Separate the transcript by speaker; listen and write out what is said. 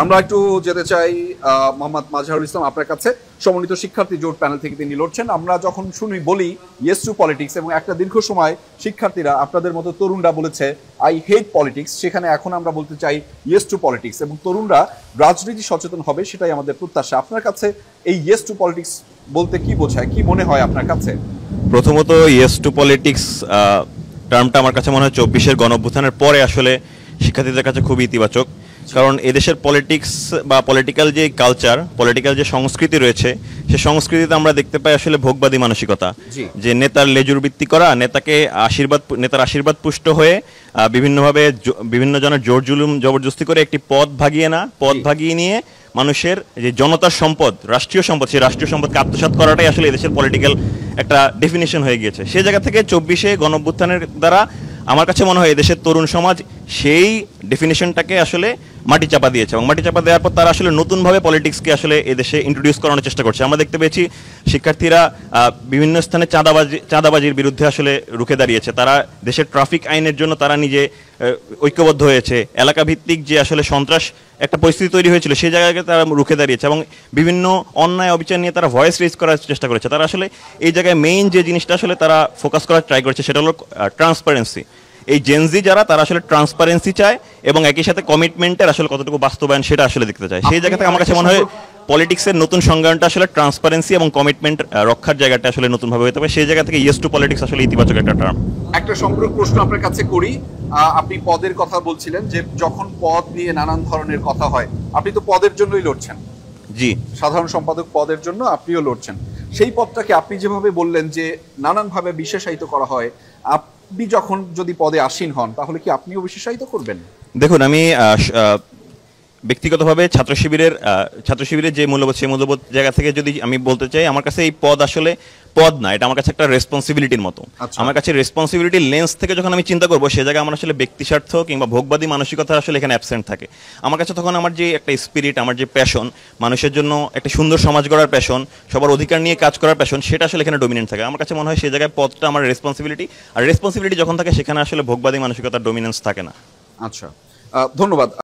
Speaker 1: আমরা একটু যেতে চাই মোহাম্মদ মাজহারুল ইসলাম আপনার কাছে। সমন্বিত শিক্ষার্থী জোট প্যানেল থেকে তিনি লড়ছেন। আমরা যখন শুনি বলি ইয়েস টু পলিটিক্স, এবং একটা দীর্ঘ সময় শিক্ষার্থীরা আপনাদের মতো তরুণরা বলেছে আই হেট পলিটিক্স, সেখানে এখন আমরা বলতে চাই ইয়েস টু পলিটিক্স, এবং তরুণরা রাজনীতি সচেতন হবে সেটাই আমাদের প্রত্যাশা। আপনার কাছে এই ইয়েস টু পলিটিক্স বলতে কি বোঝায়, কি মনে হয় আপনার কাছে?
Speaker 2: প্রথমত ইয়েস টু পলিটিক্স টার্মটা আমার কাছে মনে হয় 24-এর গণঅভ্যুত্থানের পরে আসলে শিক্ষার্থীদের কাছে খুবই ইতিবাচক। কারণ এদেশের পলিটিক্স বা পলিটিক্যাল যে কালচার, পলিটিক্যাল যে সংস্কৃতি রয়েছে, সে সংস্কৃতিতে আমরা দেখতে পাই আসলে ভোগবাদী মানসিকতা, যে নেতার লেজুর ভিত্তি করা, নেতার আশীর্বাদ পুষ্ট হয়ে বিভিন্নভাবে বিভিন্ন জনের জোর জুলুম জবরদস্তি করে একটি পদ ভাগিয়ে নিয়ে মানুষের যে জনতার সম্পদ, রাষ্ট্রীয় সম্পদ, সেই রাষ্ট্রীয় সম্পদকে আত্মসাৎ করাটাই আসলে এদেশের পলিটিক্যাল একটা ডেফিনেশন হয়ে গিয়েছে। সেই জায়গা থেকে 24-এ গণঅভ্যুত্থানের দ্বারা আমার কাছে মনে হয় এদেশের তরুণ সমাজ সেই ডেফিনেশনটাকে আসলে মাটি চাপা দিয়েছে, এবং মাটি চাপা দেওয়ার পর তারা আসলে নতুনভাবে পলিটিক্সকে আসলে এদেশে ইন্ট্রোডিউস করানোর চেষ্টা করছে। আমরা দেখতে পেয়েছি শিক্ষার্থীরা বিভিন্ন স্থানে চাঁদাবাজির বিরুদ্ধে আসলে রুখে দাঁড়িয়েছে। তারা দেশের ট্রাফিক আইনের জন্য তারা নিজে ঐক্যবদ্ধ হয়েছে। এলাকা ভিত্তিক যে আসলে সন্ত্রাস একটা পরিস্থিতি তৈরি হয়েছিল, সেই জায়গাকে তারা রুখে দাঁড়িয়েছে, এবং বিভিন্ন অন্যায় অবিচার নিয়ে তারা ভয়েস রেজ করার চেষ্টা করেছে। তারা আসলে এই জায়গায় মেইন যে জিনিসটা আসলে তারা ফোকাস করার ট্রাই করেছে সেটা হলো ট্রান্সপারেন্সি। এই জেনজি যারা, তারা আসলে ট্রান্সপারেন্সি চায় এবং একই সাথে কমিটমেন্টের আসলে কতটুকু বাস্তবায়ন সেটা আসলে দেখতে চায়। সেই জায়গা থেকে আমার কাছে মনে হয় পলিটিক্সের নতুন সংজ্ঞানটা আসলে ট্রান্সপারেন্সি এবং কমিটমেন্ট রক্ষার জায়গাটা আসলে নতুনভাবে হতে হবে। সেই জায়গা থেকে ইয়েস টু পলিটিক্স আসলে ইতিবাচক একটা টার্ম।
Speaker 1: একটা সম্পূরক প্রশ্ন আপনার কাছে করি। আপনি পদের কথা বলছিলেন, যে যখন পদ নিয়ে নানান ধরনের কথা হয়, আপনি তো পদের জন্যই লড়ছেন।
Speaker 2: জি,
Speaker 1: সাধারণ সম্পাদক পদের জন্য আপনিও লড়ছেন। সেই পদটাকে আপনি যেভাবে বললেন যে নানানভাবে বিশেষায়িত করা হয়, আপনি যখন যদি পদে আসীন হন তাহলে কি আপনিও বিশেষায়িত করবেন?
Speaker 2: দেখুন, আমি ব্যক্তিগতভাবে ছাত্র শিবিরের যে মূল্যবোধ, সেই মূল্যবোধ জায়গা থেকে যদি আমি বলতে চাই, আমার কাছে এই পদ আসলে পদ না, এটা আমার কাছে একটা রেসপন্সিবিলিটির মতো। আমার কাছে রেসপন্সিবিলিটির লেন্স থেকে যখন আমি চিন্তা করবো, সে জায়গায় আমার আসলে ব্যক্তিস্বার্থ কিংবা ভোগবাদী মানসিকতা আসলে এখানে অ্যাবসেন্ট থাকে। আমার কাছে তখন আমার যে একটা স্পিরিট, আমার যে প্যাশন, মানুষের জন্য একটা সুন্দর সমাজ গড়ার প্যাশন, সবার অধিকার নিয়ে কাজ করার প্যাশন, সেটা আসলে এখানে ডমিনেন্ট থাকে। আমার কাছে মনে হয় সেই জায়গায় পদটা আমার রেসপন্সিবিলিটি, আর রেসপন্সিবিলিটি যখন থাকে সেখানে আসলে ভোগবাদী মানসিকতার ডমিনেন্স থাকে না।
Speaker 1: আচ্ছা, ধন্যবাদ।